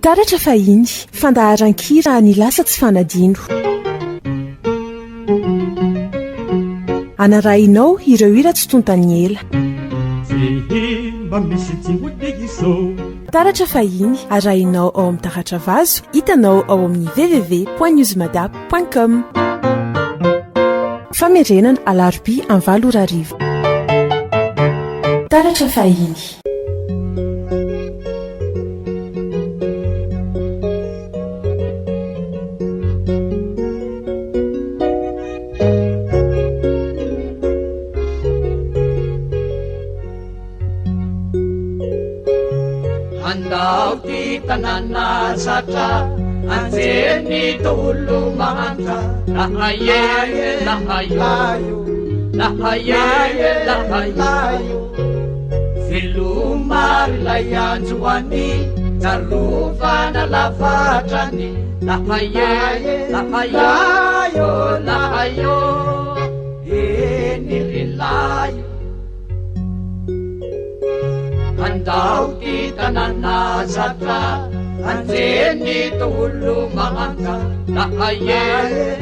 taratra fahiny fandaharan-kira ny lasa tsy fanadino anarahinao ireo hira tsy tontany ela taratra fahiny arahinao ao amin'ny taratra vazo hitanao ao amin'ny www.newsmadap.com famerenana alarobia amin'ny 7 taratra fahiny Nanasatra anjeni tolo manga lahaye lahayo lahaye lahayo filumar layanjuani jarufana lavatrani lahaye lahayo lahayo enirilayo andau kita nanasatra anjeni tulu manganga lahaye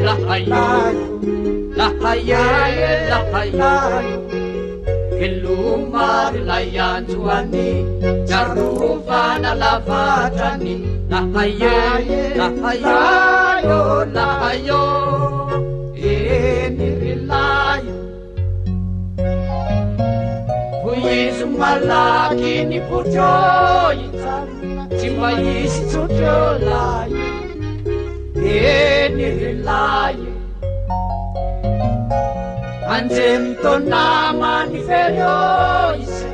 lahayo lahaye lahayo kelumar layanjuani jarufana lavatrani lahaye lahayo lahayo enirilayo Kuisu malaki ni putoi Cimaisi tutolai Eni rilai Anjem to nama ni ferioise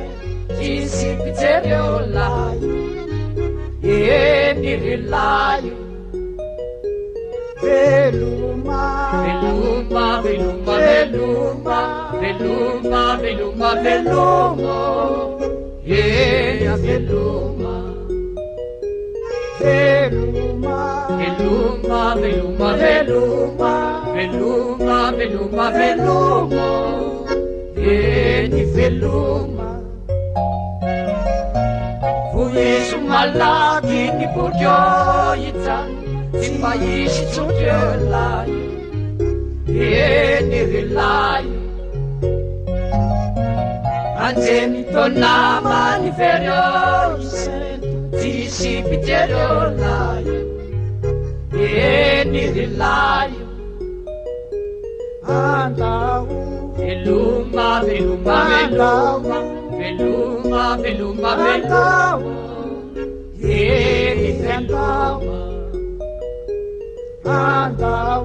Cisi pizzeriolai Eni rilai Veluma Veluma Veluma Veluma Veluma Veluma Veluma Yeah Veluma Veluma Veluma Veluma Veluma Veluma Veluma Veluma Yeah Veluma Fuisu malaki ni purjoitan Simpaisi tutolai Enirilayo Anjeni to nama ni ferioise Tisi piterolayo Enirilayo Andau Veluma, veluma, veluma Veluma, veluma, veluma Enirilayo Andau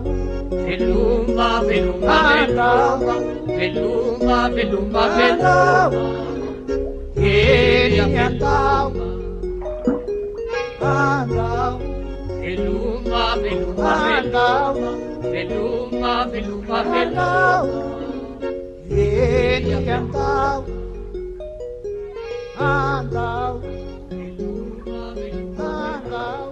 Veluma, veluma, veluma Veluma, veluma, veluma Andau Andau Veluma, veluma, veluma Veluma, veluma, veluma Andau Andau Veluma, veluma, andau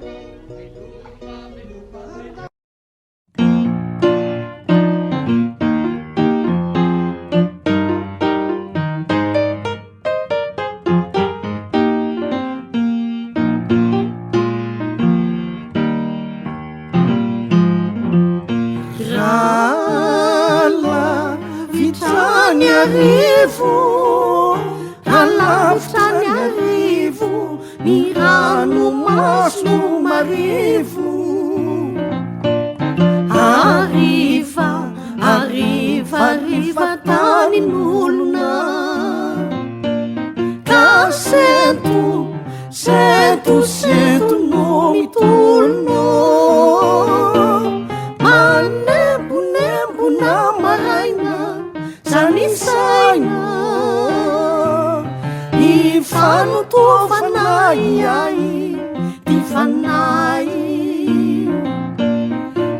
Alavitany arivo ny rano maso marivo Ariva, ariva, ariva tanin'olona Ka sento, sento, sento no mitolona Manembo na maraina zany saina Ifanotofanay ay tifanay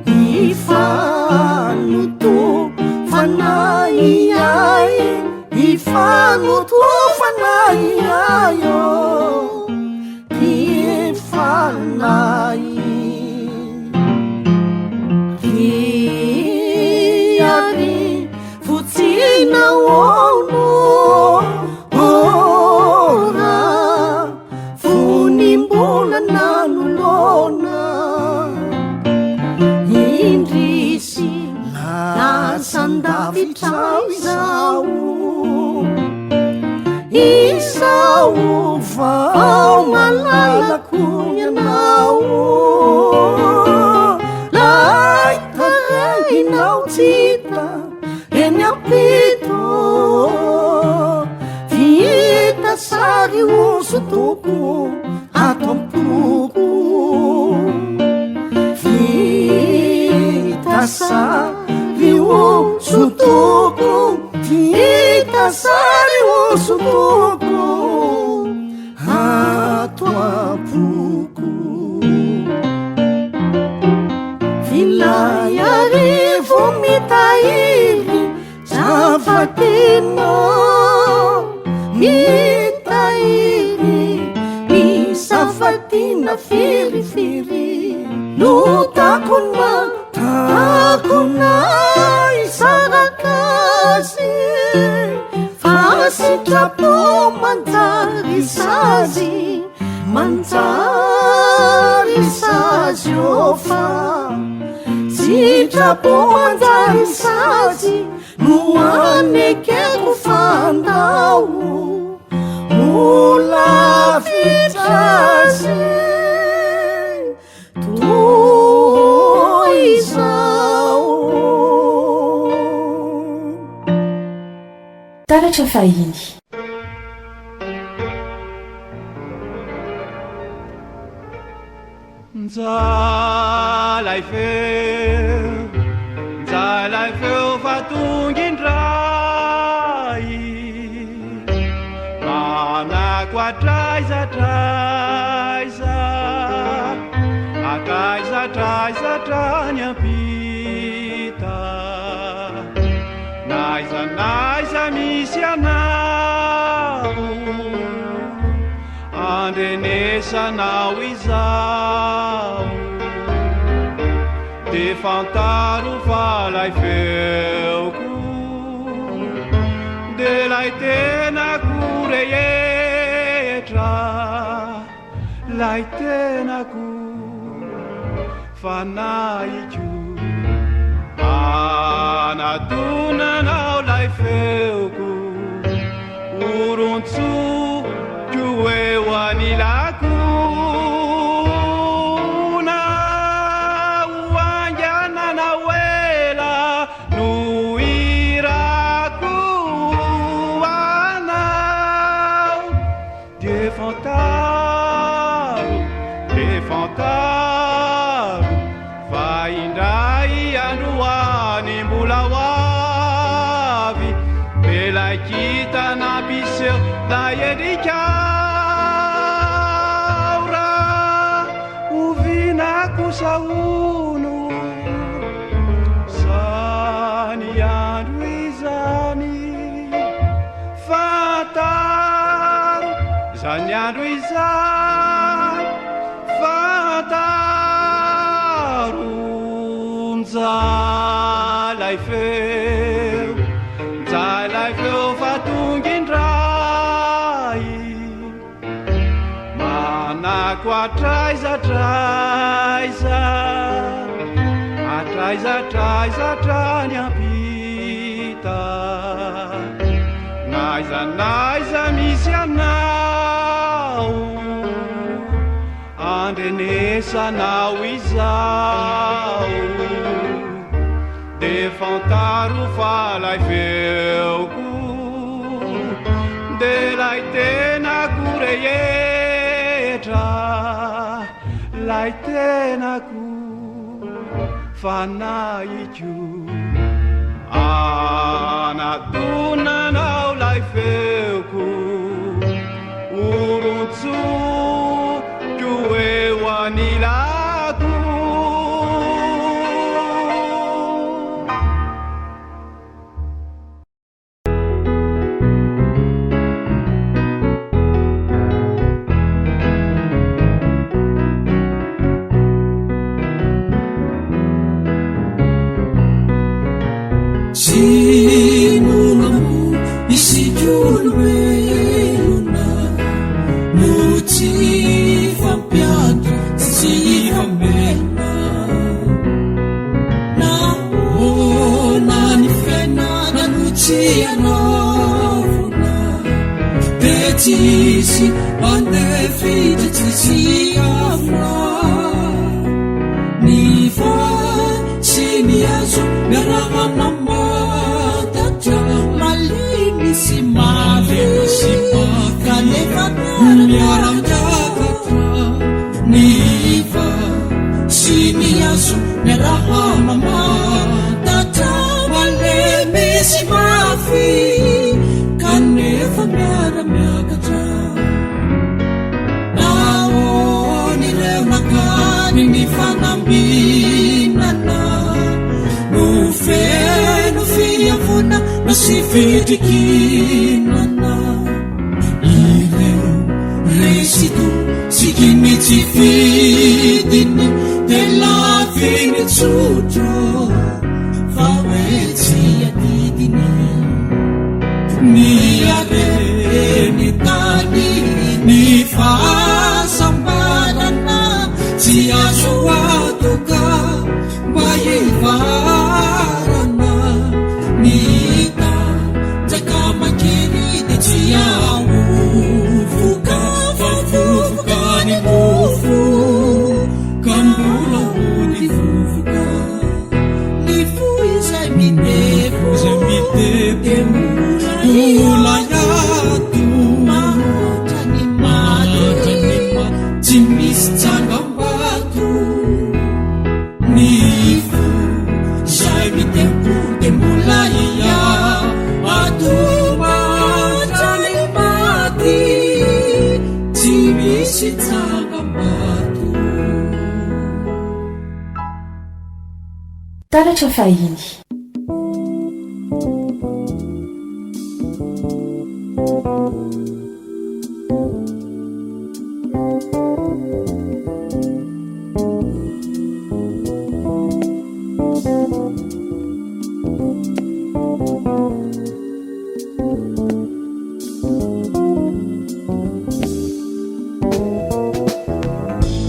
Ifanotofanay ay Ifanotofanay ay Tifanay Kiari futsina ono Ora izao izao vao malalako ianao lay tarainao tsita eny ampito vita sary osodoko ato ampoko vita sary osodoko vita sary osodoko ato ampoko vilay arivo mitahiry zavatena mitahiry misafatina firifiry lotakona takonay sarakazy fasitrapo manjary sazy manjary sazy ofa sitrapo manjary sazy no anekeko fandao ola vitrazy toy izao taratra fahiny Njalay feo fatongindray manako atraizatraiza atraizatraizatrany ampita naizanaiza misy anao andrenesanao izao de fantaro fa lay feoko de lay tenako rehetra lay tenako fanaiko anatonanao lay feoko orontso eo anilakona oanganana ela no irako anao de fantaro fa indray androany mbola hoavy belay kitanapiseo lay edika saono sany andro izany fantaro zany andro izany fantaro njalay feo fatongindray manako atraizatraizatrany ampita naizanaiza misy anao andrenesanao izao de fantaro fa lay feoko de lay tenako rehetra lay tenako fanaiko anatonanao lay feoko orontso eo anilako Sinunamo isikyoloelona no tsy fampiandra tsy famena na ona ny fiainana no miarafona de tsisy andefitra tsisy afona ny fa sy miazo miaraha mamatatra maliny sy mavesy kanefa miaranjakatra ny fa sy miazo miaraha mamatatra malemy sy mafy kanefa miara-miakatra naony reo nakany ny fanambinana no feno fiavona no sy fitrikinana ireo resito sikiny tsy fidiny de lafiny tsotro fa hoe tsy adidiny ny areny tany ny fahasambarana tsy azo atoka mba hivarana ny tanjaka makely de tsy ahofoka fa vovoka ny mofo ka mbola hody vovoka ny fo izay mitefo zay mitefo mbola iato mahatra ny maty tsy misy tsangambato ny fo zay mitefo de mbola ia ato mahatra ny maty tsy misy tsangambato. Taratra fahiny.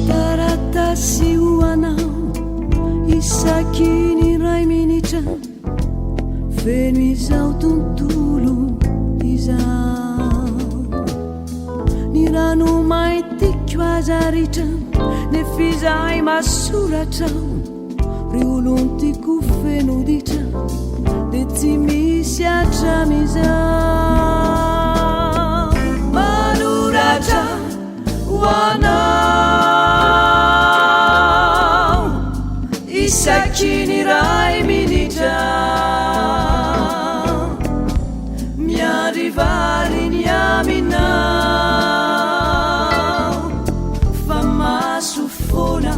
Taratasy ho anao isaky ny ray minitra feno izao tontolo izao ny rano maitiko azaritra nefizay masoratrao ry olontiko fenoditra de tsy misy atramizao manoratra ho anao isaky ny ray minitra miarivariny aminao fa maso fona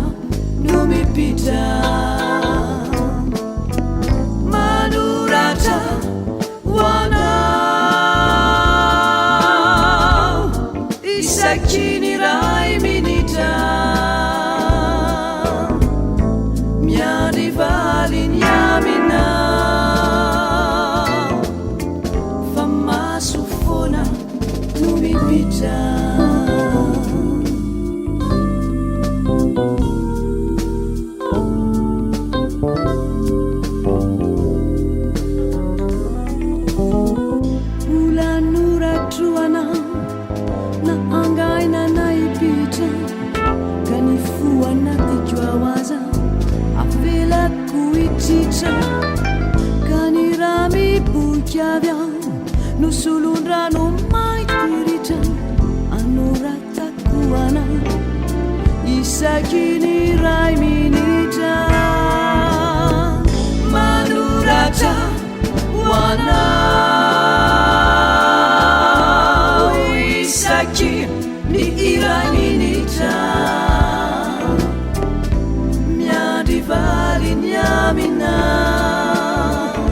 no mipitra manoratra ho anao isaky ny ray minitra miarivariny aminao fa maso fona no mipitra olanoratro anao na angaina na ipitra ka ny fo anatiko awaza avelako itritra ka ny raha miboky avy ao no solondrano maitiritra anoratako anao isaky ny ray minitra manoratra ho anao isaky ny ray minitra miadivariny aminao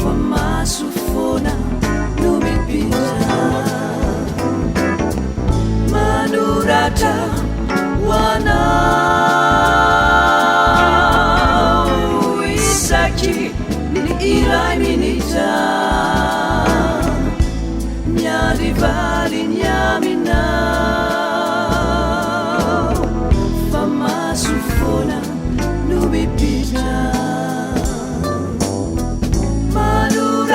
fa maso fona no mipitra manoratra ho anao isaky ny ray minitra miadivariny aminao fa maso fona no mipitra manoratra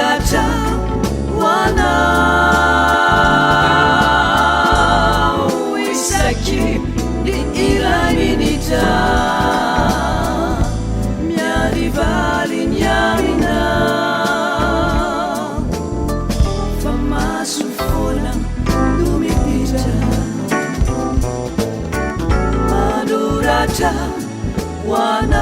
manoratra hoanao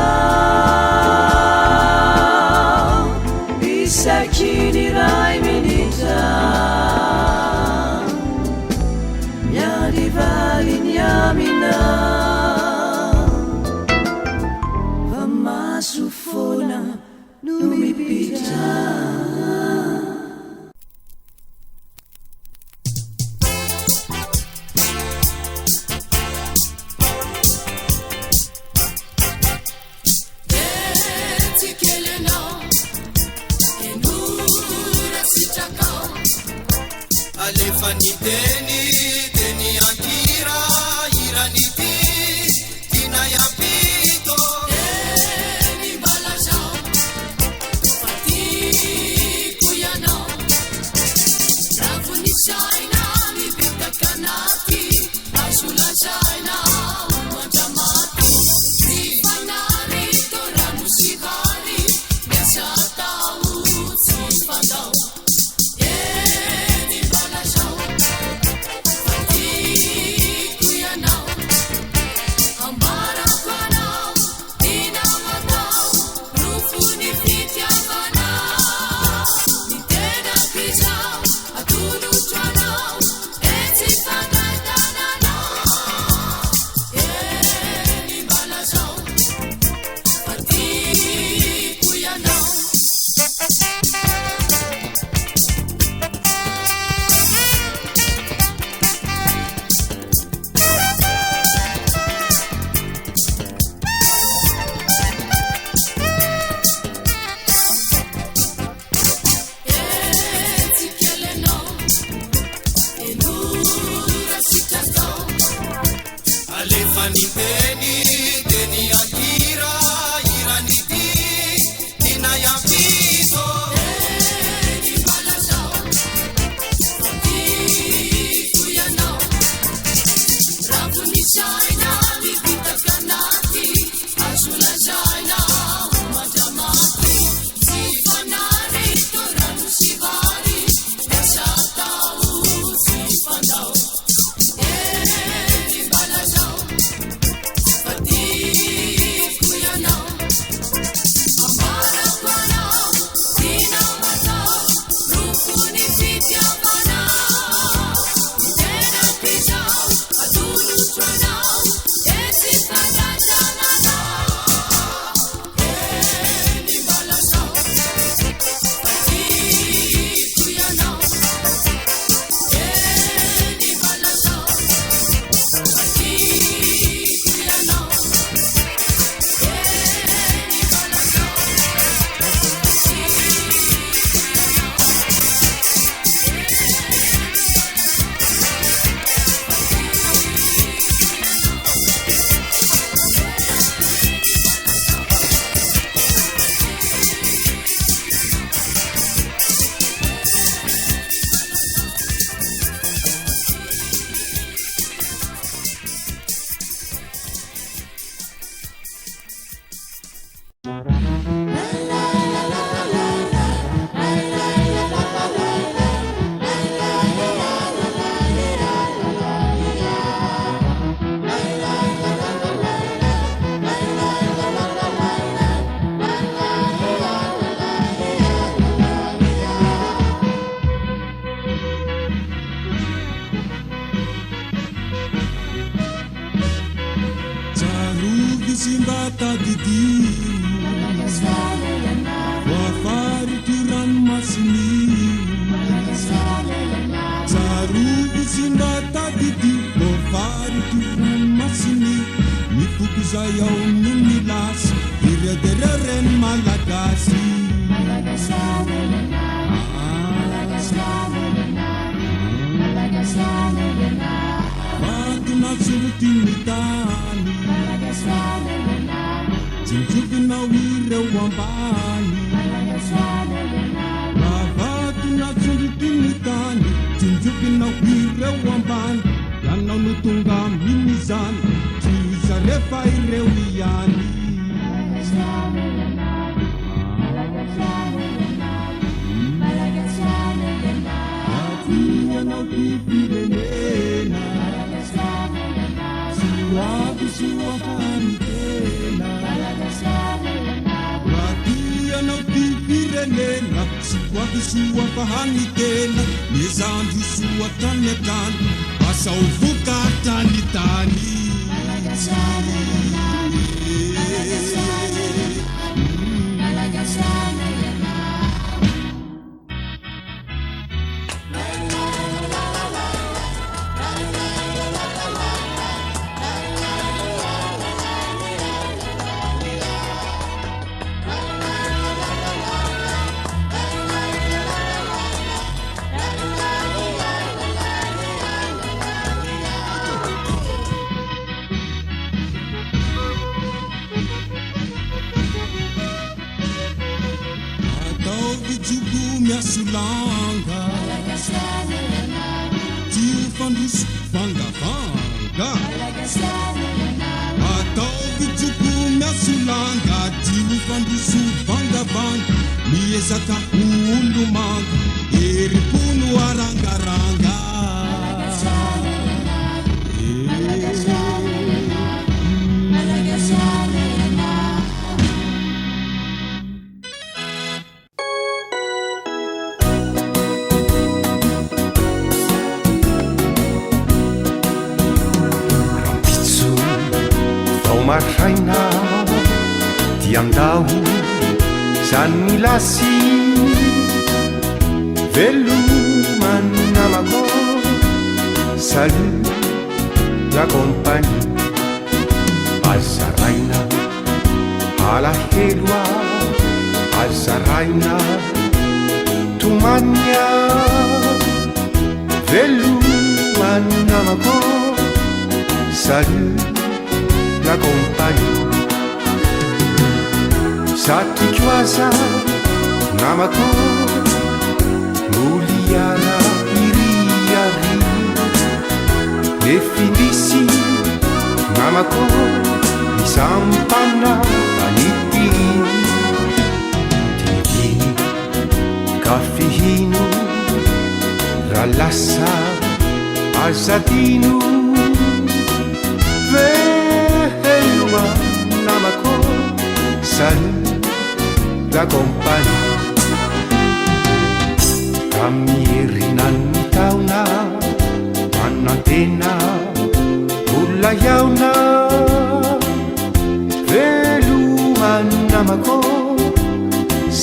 isakiny ray minitra miarivaliny amina fa maso foana no mipitra. Alefaniteni teni akira iraniti tina yapito eni balajao fati kuyano ravuni shaina mi bitakanati ashula shaina majamati sifanari toramushihari meshatau sifadao Suave, suave, firenena sy voakisoa fahany tena mezandro soa tany atany asao vokatany tany Miasulanga Tiu fandus vanga Atau bijuku miasulanga Tiu fandus vanga Miezaka undu manga Eri punu aranga-ranga Marhaina tiandao zany milasy velomany namako salut la compagnie azaraina alaheloa azaraina tomania velomany namako salut la compagnie Satikoaza namako Muliara iriari Nefindisi namako Isampana aniti Tinitini kafihino Ralasa azadino Veluma namako Salut la compagnie Kamierinan'ny taona Manantena Ola yaona Velomany namako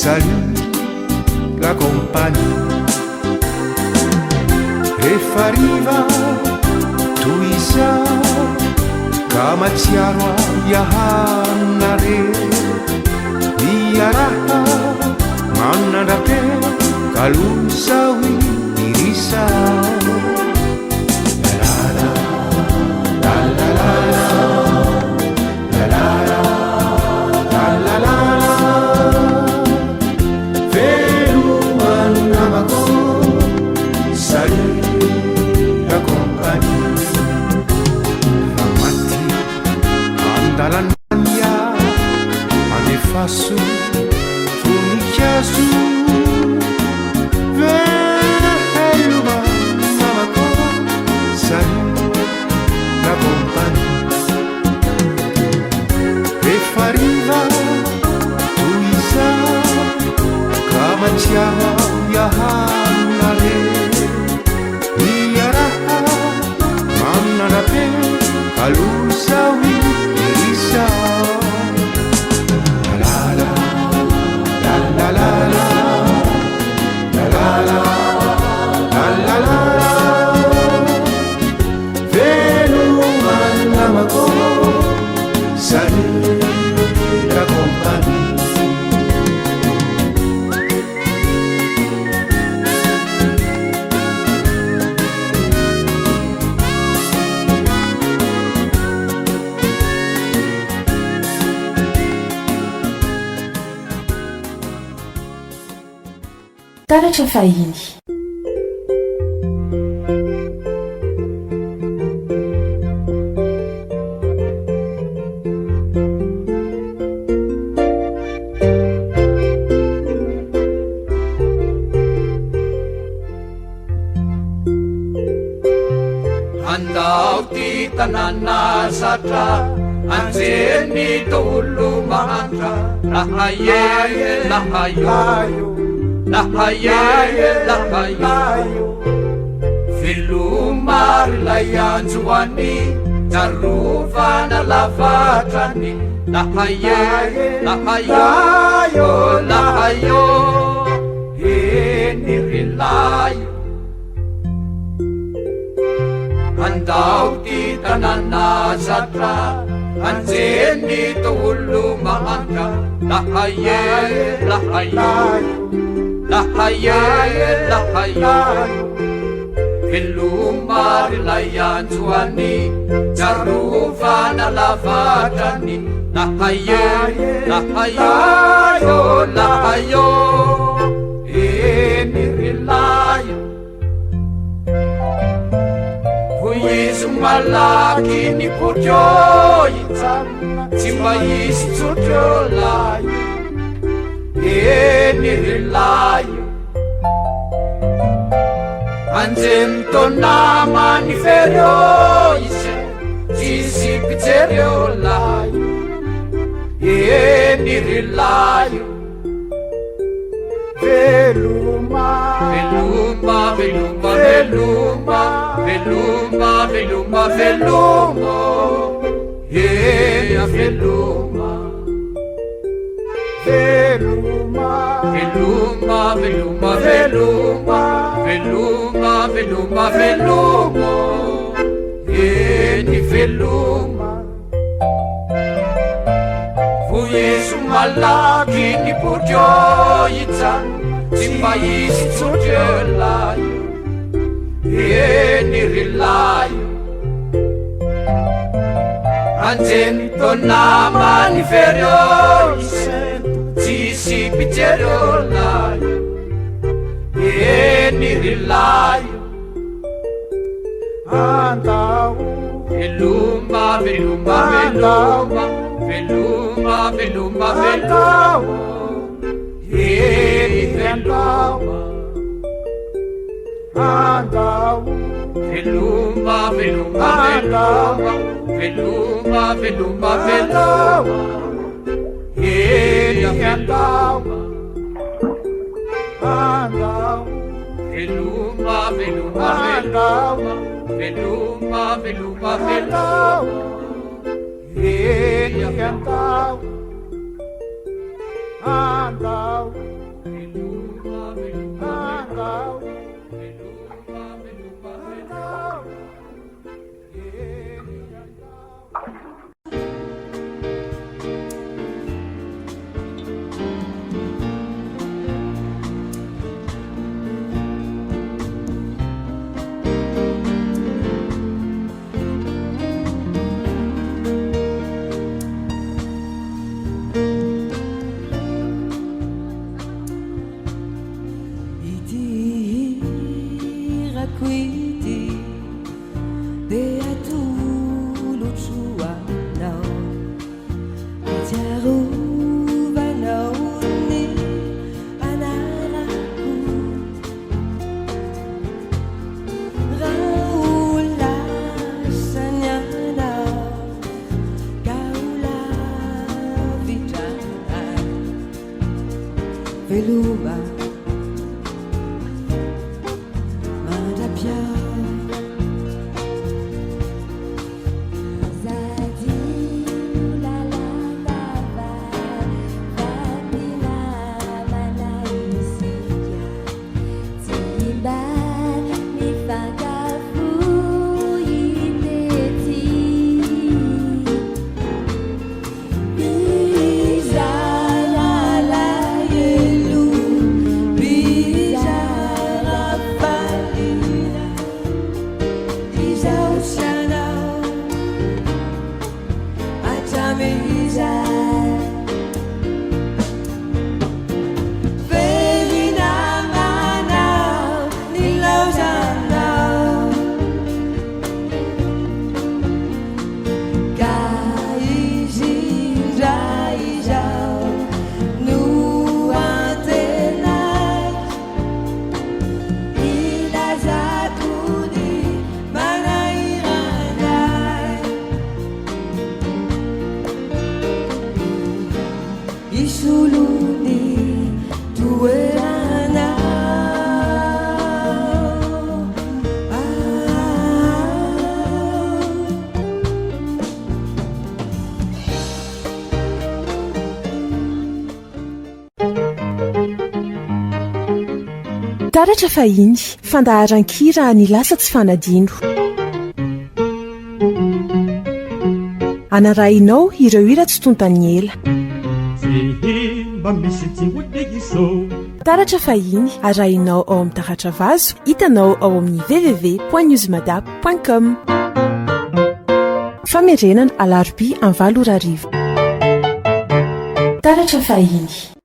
Salut la compagnie Rehefa riva toy izaho Ka matsiaro iahanare Iaraha manandrape kalusawi irisa la la la la la la la la la la Veluman namako salut la compagnie Ramati andalan Faço Funicasu Veluma Namako Salut la compagnie Prefariva Tuisa Kamachiama Yahanare Iyaraha Manarape Kalusawi Irisa La la la la la la la la la Veluman namako salut la compagnie Taratra fahiny Andao ty tanàna zatra anjeny tolo mahantra lahaye lahayo lahaye lahayo velomary lay anjoany jarovana lavatrany lahaye lahayo lahayo eny relayo andao ty tanàna zatra anjeny tolo mahantra lahaye lahayo lahaye lahayo velomary lay anjoany jarovana lavatrany lahaye lahayo lahayo eny relayo izy malaky ny potro itsana tsy mahisy tsotro layo eny relayo anjeny tonama ny feryo ise tsisy pijereo layo eny relayo veloma veloma veloma veloma veloma veloma veloma ea veloma veloma veloma veloma veloma veloma veloma veloma eny veloma voiso malaky ny potro itsana tsy mahisy tsotro layo eny relayo anjeny tonama ny feryo isento tsisy pijereo layo eny relayo andao veloma veloma veloma veloma veloma veloma eny veloma andao veloma veloma veloma veloma veloma veloma eny veloma andao veloma veloma veloma veloma veloma veloma eny veloma andao veloma veloma andao Veluma Madapia taratra fahiny fandaharan-kira ny lasa tsy fanadino anarahinao ireo hira tsy tontany ela taratra fahiny arahinao ao amin'ny taratra vazo hitanao ao amin'ny www.newsmadap.com famerenana alarobia 9 taratra fahiny